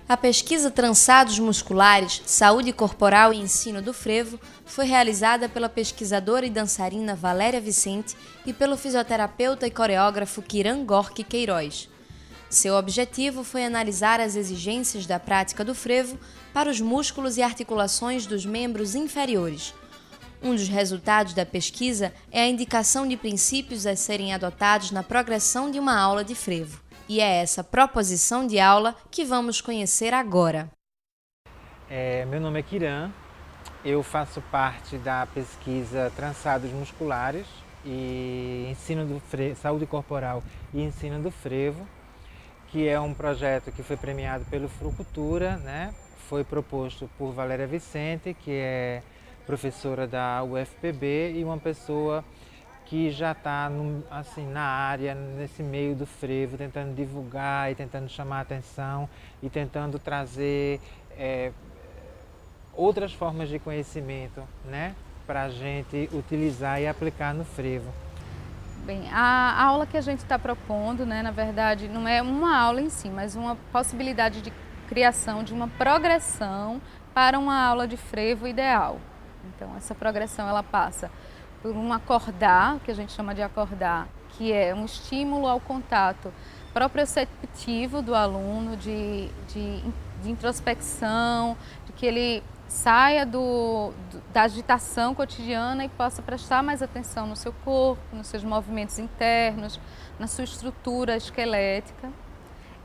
A pesquisa Trançados Musculares, Saúde Corporal e Ensino do Frevo foi realizada pela pesquisadora e dançarina Valéria Vicente e pelo fisioterapeuta e coreógrafo Kiran Gorky Queiroz. Seu objetivo foi analisar as exigências da prática do frevo para os músculos e articulações dos membros inferiores. Um dos resultados da pesquisa é a indicação de princípios a serem adotados na progressão de uma aula de frevo. E é essa proposição de aula que vamos conhecer agora. Meu nome é Kiran, eu faço parte da pesquisa Trançados Musculares e Ensino do Frevo, Saúde Corporal e Ensino do Frevo, que é um projeto que foi premiado pelo Frucultura, né? Foi proposto por Valéria Vicente, que é professora da UFPB e uma pessoa que já está assim, na área, nesse meio do frevo, tentando divulgar e tentando chamar a atenção e tentando trazer outras formas de conhecimento, né, para a gente utilizar e aplicar no frevo. Bem, a aula que a gente está propondo, né, na verdade, não é uma aula em si, mas uma possibilidade de criação de uma progressão para uma aula de frevo ideal. Então, essa progressão ela passa por um acordar, que a gente chama de acordar, que é um estímulo ao contato proprioceptivo do aluno, de introspecção, de que ele saia da agitação cotidiana e possa prestar mais atenção no seu corpo, nos seus movimentos internos, na sua estrutura esquelética.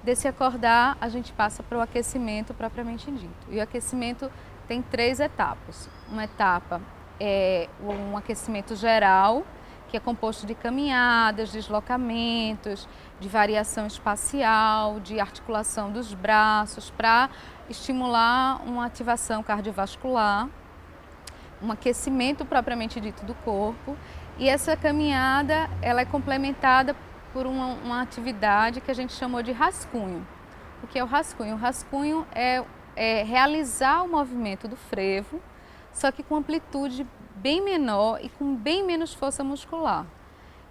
Desse acordar, a gente passa para o aquecimento propriamente dito. E o aquecimento tem 3 etapas. Uma etapa é um aquecimento geral, que é composto de caminhadas, deslocamentos, de variação espacial, de articulação dos braços, para estimular uma ativação cardiovascular, um aquecimento propriamente dito do corpo. E essa caminhada ela é complementada por uma atividade que a gente chamou de rascunho. O que é o rascunho? O rascunho é realizar o movimento do frevo, só que com amplitude bem menor e com bem menos força muscular.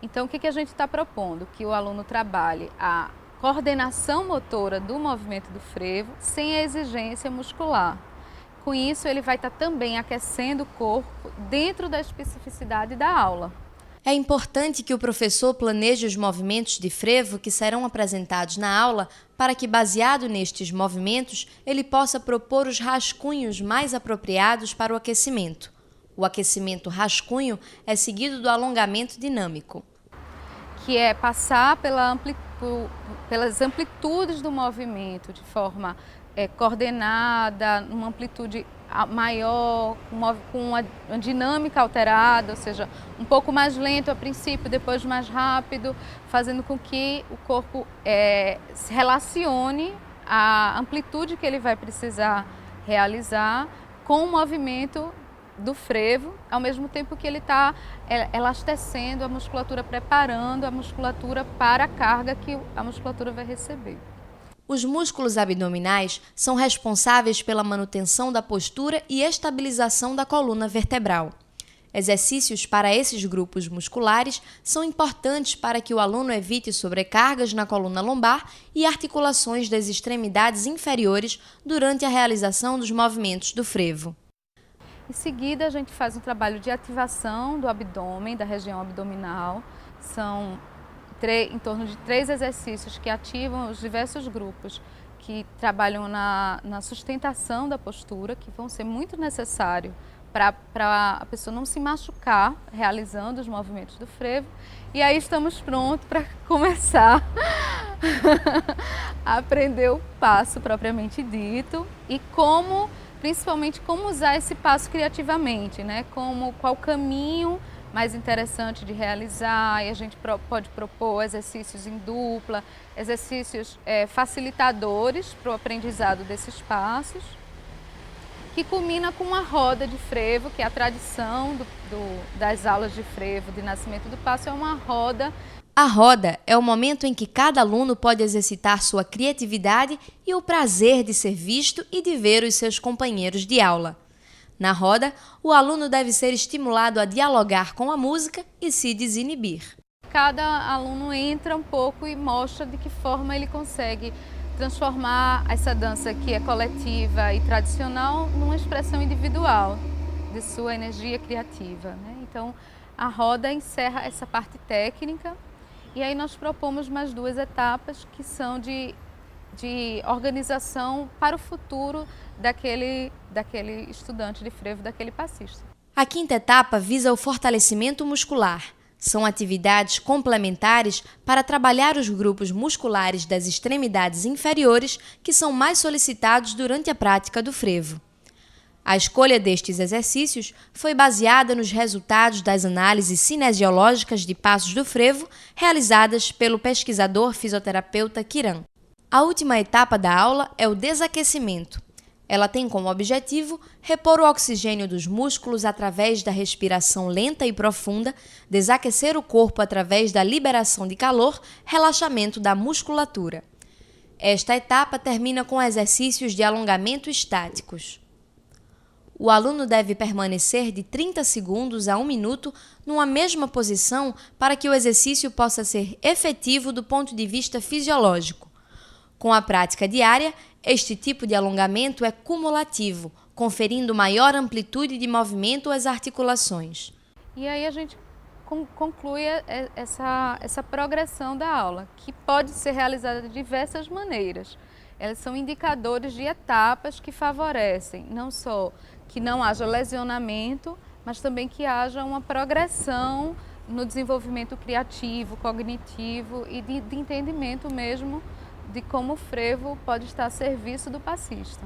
Então, o que a gente está propondo? Que o aluno trabalhe a coordenação motora do movimento do frevo sem a exigência muscular. Com isso, ele vai estar também aquecendo o corpo dentro da especificidade da aula. É importante que o professor planeje os movimentos de frevo que serão apresentados na aula para que, baseado nestes movimentos, ele possa propor os rascunhos mais apropriados para o aquecimento. O aquecimento rascunho é seguido do alongamento dinâmico, que é passar pelas amplitudes do movimento de forma coordenada, numa amplitude maior, com uma dinâmica alterada, ou seja, um pouco mais lento a princípio, depois mais rápido, fazendo com que o corpo se relacione à amplitude que ele vai precisar realizar com o movimento do frevo, ao mesmo tempo que ele está elastecendo a musculatura, preparando a musculatura para a carga que a musculatura vai receber. Os músculos abdominais são responsáveis pela manutenção da postura e estabilização da coluna vertebral. Exercícios para esses grupos musculares são importantes para que o aluno evite sobrecargas na coluna lombar e articulações das extremidades inferiores durante a realização dos movimentos do frevo. Em seguida, a gente faz um trabalho de ativação do abdômen, da região abdominal. São em torno de 3 exercícios que ativam os diversos grupos que trabalham na sustentação da postura, que vão ser muito necessários para a pessoa não se machucar realizando os movimentos do frevo. E aí estamos prontos para começar a aprender o passo propriamente dito e principalmente como usar esse passo criativamente, né? Qual caminho mais interessante de realizar, e a gente pode propor exercícios em dupla, exercícios facilitadores para o aprendizado desses passos, que culmina com uma roda de frevo, que é a tradição das aulas de frevo de nascimento do passo, é uma roda. A roda é o momento em que cada aluno pode exercitar sua criatividade e o prazer de ser visto e de ver os seus companheiros de aula. Na roda, o aluno deve ser estimulado a dialogar com a música e se desinibir. Cada aluno entra um pouco e mostra de que forma ele consegue transformar essa dança que é coletiva e tradicional numa expressão individual de sua energia criativa, né? Então, a roda encerra essa parte técnica e aí nós propomos mais 2 etapas que são de organização para o futuro daquele estudante de frevo, daquele passista. A 5ª etapa visa o fortalecimento muscular. São atividades complementares para trabalhar os grupos musculares das extremidades inferiores que são mais solicitados durante a prática do frevo. A escolha destes exercícios foi baseada nos resultados das análises cinesiológicas de passos do frevo realizadas pelo pesquisador fisioterapeuta Kiran. A última etapa da aula é o desaquecimento. Ela tem como objetivo repor o oxigênio dos músculos através da respiração lenta e profunda, desaquecer o corpo através da liberação de calor, relaxamento da musculatura. Esta etapa termina com exercícios de alongamento estáticos. O aluno deve permanecer de 30 segundos a 1 minuto numa mesma posição para que o exercício possa ser efetivo do ponto de vista fisiológico. Com a prática diária, este tipo de alongamento é cumulativo, conferindo maior amplitude de movimento às articulações. E aí a gente conclui essa progressão da aula, que pode ser realizada de diversas maneiras. Elas são indicadores de etapas que favorecem não só que não haja lesionamento, mas também que haja uma progressão no desenvolvimento criativo, cognitivo e de entendimento mesmo de como o frevo pode estar a serviço do passista.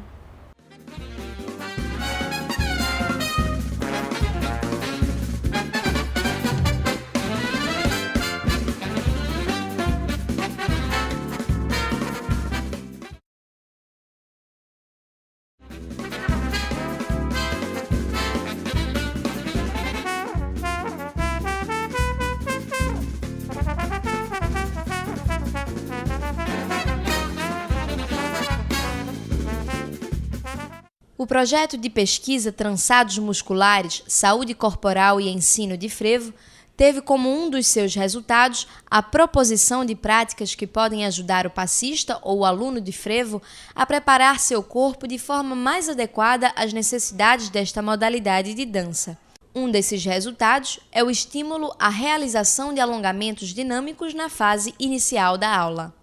O projeto de pesquisa Trançados Musculares, Saúde Corporal e Ensino de Frevo teve como um dos seus resultados a proposição de práticas que podem ajudar o passista ou o aluno de frevo a preparar seu corpo de forma mais adequada às necessidades desta modalidade de dança. Um desses resultados é o estímulo à realização de alongamentos dinâmicos na fase inicial da aula.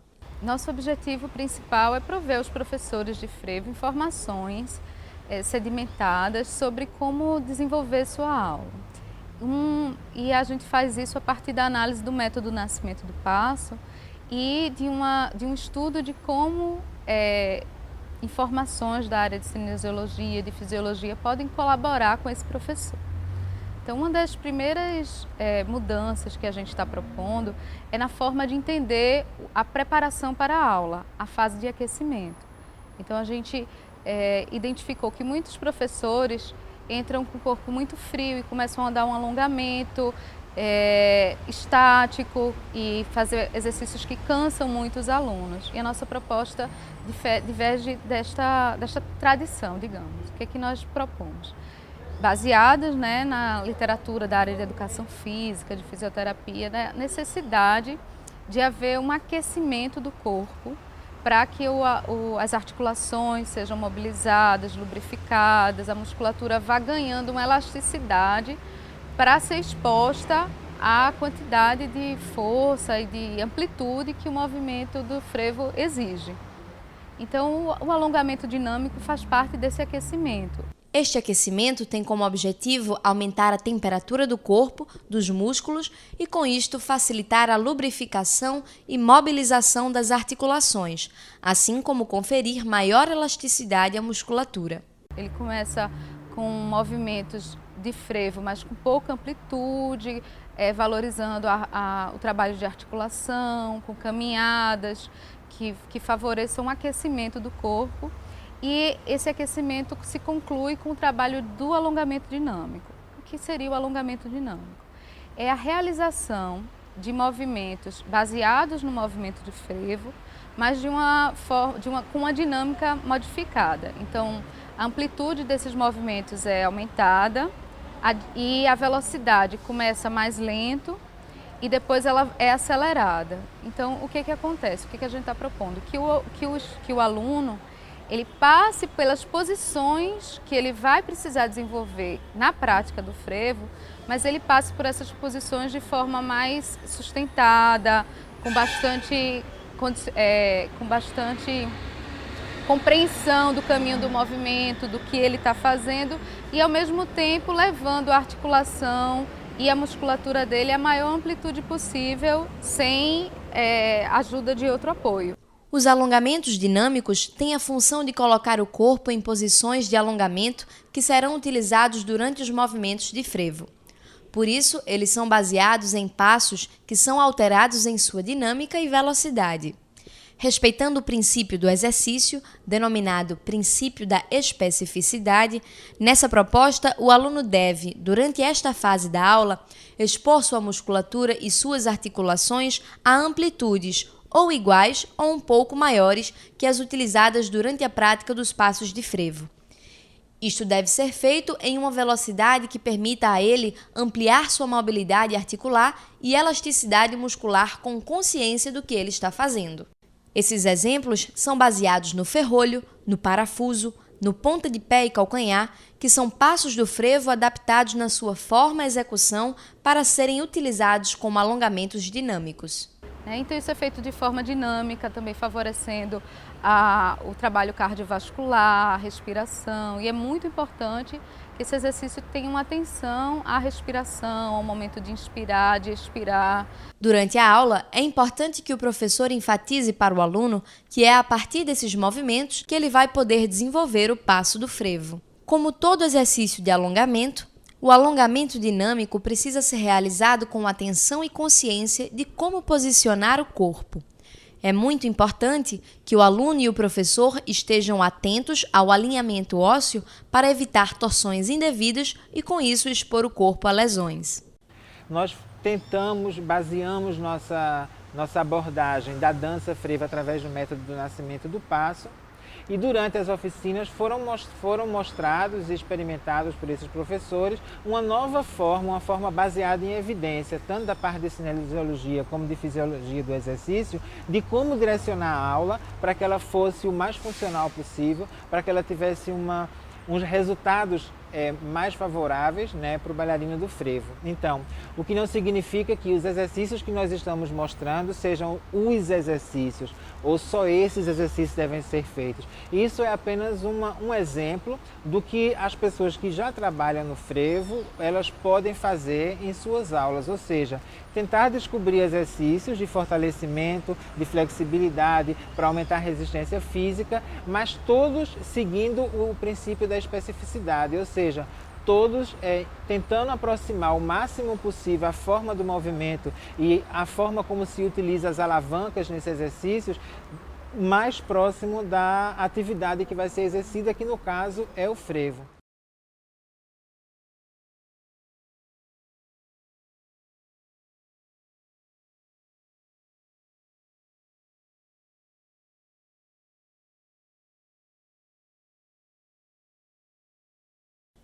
Nosso objetivo principal é prover aos professores de frevo informações sedimentadas sobre como desenvolver sua aula. E a gente faz isso a partir da análise do método Nascimento do Passo e de um estudo de como informações da área de cinesiologia e de fisiologia podem colaborar com esse professor. Então, uma das primeiras mudanças que a gente está propondo é na forma de entender a preparação para a aula, a fase de aquecimento. Então, a gente identificou que muitos professores entram com o corpo muito frio e começam a dar um alongamento estático e fazer exercícios que cansam muito os alunos. E a nossa proposta diverge desta tradição, digamos. O que é que nós propomos? Baseadas, né, na literatura da área de educação física, de fisioterapia, da necessidade de haver um aquecimento do corpo para que as articulações sejam mobilizadas, lubrificadas, a musculatura vá ganhando uma elasticidade para ser exposta à quantidade de força e de amplitude que o movimento do frevo exige. Então, o alongamento dinâmico faz parte desse aquecimento. Este aquecimento tem como objetivo aumentar a temperatura do corpo, dos músculos e, com isto, facilitar a lubrificação e mobilização das articulações, assim como conferir maior elasticidade à musculatura. Ele começa com movimentos de frevo, mas com pouca amplitude, valorizando o trabalho de articulação, com caminhadas que favoreçam o aquecimento do corpo. E esse aquecimento se conclui com o trabalho do alongamento dinâmico. O que seria o alongamento dinâmico? É a realização de movimentos baseados no movimento de frevo, mas com uma dinâmica modificada. Então, a amplitude desses movimentos é aumentada e a velocidade começa mais lento e depois ela é acelerada. Então, o que acontece? O que a gente está propondo? Que o aluno ele passe pelas posições que ele vai precisar desenvolver na prática do frevo, mas ele passe por essas posições de forma mais sustentada, com bastante compreensão do caminho do movimento, do que ele está fazendo e, ao mesmo tempo, levando a articulação e a musculatura dele à maior amplitude possível, sem ajuda de outro apoio. Os alongamentos dinâmicos têm a função de colocar o corpo em posições de alongamento que serão utilizados durante os movimentos de frevo. Por isso, eles são baseados em passos que são alterados em sua dinâmica e velocidade. Respeitando o princípio do exercício, denominado princípio da especificidade, nessa proposta, o aluno deve, durante esta fase da aula, expor sua musculatura e suas articulações a amplitudes ou iguais ou um pouco maiores que as utilizadas durante a prática dos passos de frevo. Isto deve ser feito em uma velocidade que permita a ele ampliar sua mobilidade articular e elasticidade muscular com consciência do que ele está fazendo. Esses exemplos são baseados no ferrolho, no parafuso, no ponta de pé e calcanhar, que são passos do frevo adaptados na sua forma e execução para serem utilizados como alongamentos dinâmicos. Então isso é feito de forma dinâmica, também favorecendo o trabalho cardiovascular, a respiração, e é muito importante que esse exercício tenha uma atenção à respiração, ao momento de inspirar, de expirar. Durante a aula, é importante que o professor enfatize para o aluno que é a partir desses movimentos que ele vai poder desenvolver o passo do frevo. Como todo exercício de alongamento, o alongamento dinâmico precisa ser realizado com atenção e consciência de como posicionar o corpo. É muito importante que o aluno e o professor estejam atentos ao alinhamento ósseo para evitar torções indevidas e, com isso, expor o corpo a lesões. Nós baseamos nossa abordagem da dança frevo através do método do nascimento do passo. E durante as oficinas foram mostrados e experimentados por esses professores uma nova forma, uma forma baseada em evidência, tanto da parte de cinesiologia como de fisiologia do exercício, de como direcionar a aula para que ela fosse o mais funcional possível, para que ela tivesse uns resultados mais favoráveis, para o bailarino do frevo. Então, o que não significa que os exercícios que nós estamos mostrando sejam os exercícios, ou só esses exercícios devem ser feitos. Isso é apenas um exemplo do que as pessoas que já trabalham no frevo, elas podem fazer em suas aulas, ou seja, tentar descobrir exercícios de fortalecimento, de flexibilidade, para aumentar a resistência física, mas todos seguindo o princípio da especificidade, ou seja, todos tentando aproximar o máximo possível a forma do movimento e a forma como se utiliza as alavancas nesses exercícios mais próximo da atividade que vai ser exercida, que no caso é o frevo.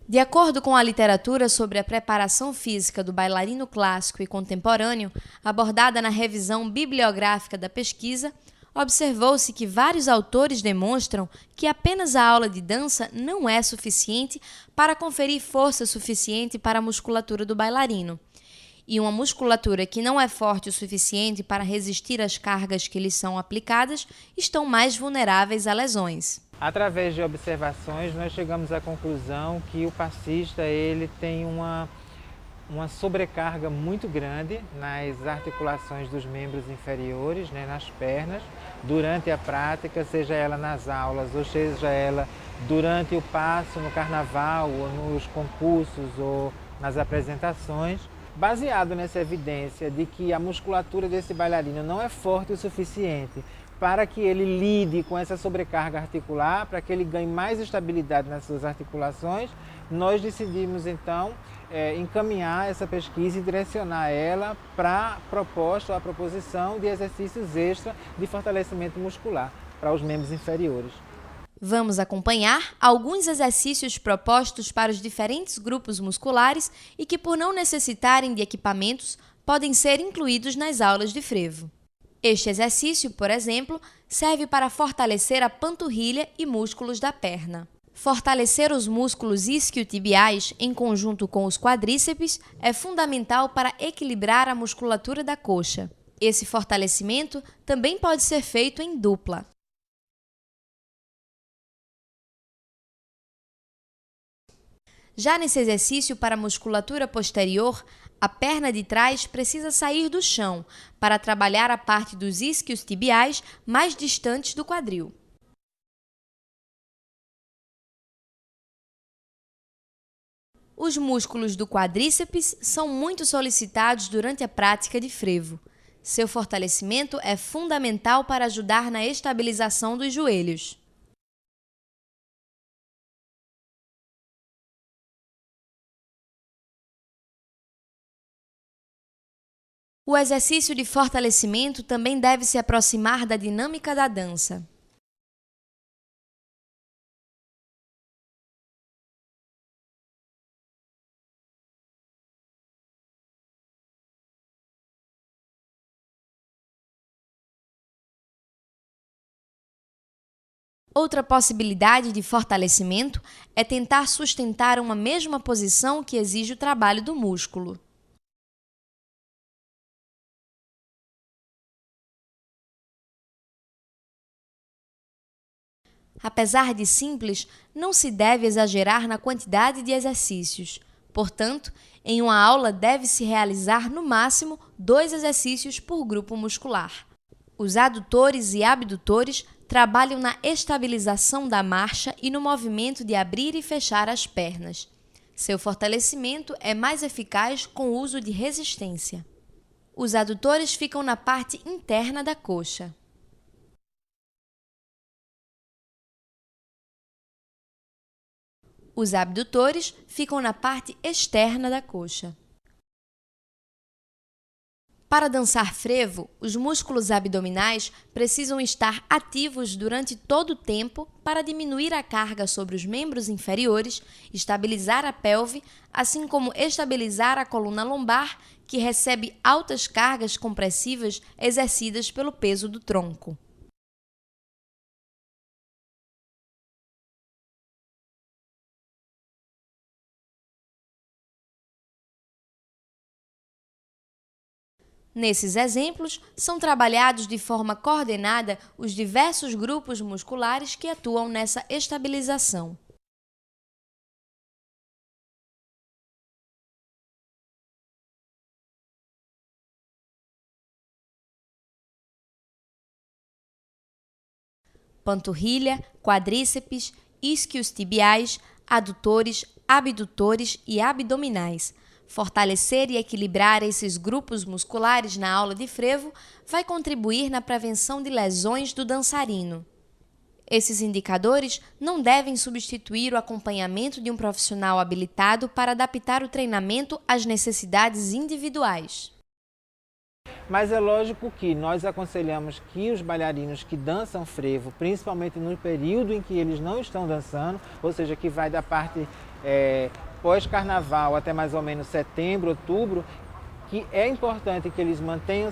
De acordo com a literatura sobre a preparação física do bailarino clássico e contemporâneo, abordada na revisão bibliográfica da pesquisa, observou-se que vários autores demonstram que apenas a aula de dança não é suficiente para conferir força suficiente para a musculatura do bailarino. E uma musculatura que não é forte o suficiente para resistir às cargas que lhes são aplicadas estão mais vulneráveis a lesões. Através de observações, nós chegamos à conclusão que o passista ele tem uma sobrecarga muito grande nas articulações dos membros inferiores, nas pernas, durante a prática, seja ela nas aulas ou seja ela durante o passo no carnaval ou nos concursos ou nas apresentações, baseado nessa evidência de que a musculatura desse bailarino não é forte o suficiente para que ele lide com essa sobrecarga articular, para que ele ganhe mais estabilidade nas suas articulações, nós decidimos então encaminhar essa pesquisa e direcionar ela para a proposição de exercícios extra de fortalecimento muscular para os membros inferiores. Vamos acompanhar alguns exercícios propostos para os diferentes grupos musculares e que, por não necessitarem de equipamentos, podem ser incluídos nas aulas de frevo. Este exercício, por exemplo, serve para fortalecer a panturrilha e músculos da perna. Fortalecer os músculos isquiotibiais em conjunto com os quadríceps é fundamental para equilibrar a musculatura da coxa. Esse fortalecimento também pode ser feito em dupla. Já nesse exercício para a musculatura posterior, a perna de trás precisa sair do chão para trabalhar a parte dos isquios tibiais mais distantes do quadril. Os músculos do quadríceps são muito solicitados durante a prática de frevo. Seu fortalecimento é fundamental para ajudar na estabilização dos joelhos. O exercício de fortalecimento também deve se aproximar da dinâmica da dança. Outra possibilidade de fortalecimento é tentar sustentar uma mesma posição que exige o trabalho do músculo. Apesar de simples, não se deve exagerar na quantidade de exercícios. Portanto, em uma aula deve-se realizar no máximo 2 exercícios por grupo muscular. Os adutores e abdutores trabalham na estabilização da marcha e no movimento de abrir e fechar as pernas. Seu fortalecimento é mais eficaz com o uso de resistência. Os adutores ficam na parte interna da coxa. Os abdutores ficam na parte externa da coxa. Para dançar frevo, os músculos abdominais precisam estar ativos durante todo o tempo para diminuir a carga sobre os membros inferiores, estabilizar a pelve, assim como estabilizar a coluna lombar, que recebe altas cargas compressivas exercidas pelo peso do tronco. Nesses exemplos, são trabalhados de forma coordenada os diversos grupos musculares que atuam nessa estabilização. Panturrilha, quadríceps, isquios tibiais, adutores, abdutores e abdominais. Fortalecer e equilibrar esses grupos musculares na aula de frevo vai contribuir na prevenção de lesões do dançarino. Esses indicadores não devem substituir o acompanhamento de um profissional habilitado para adaptar o treinamento às necessidades individuais. Mas é lógico que nós aconselhamos que os bailarinos que dançam frevo, principalmente no período em que eles não estão dançando, ou seja, que vai da parte pós-carnaval até mais ou menos setembro, outubro, que é importante que eles mantenham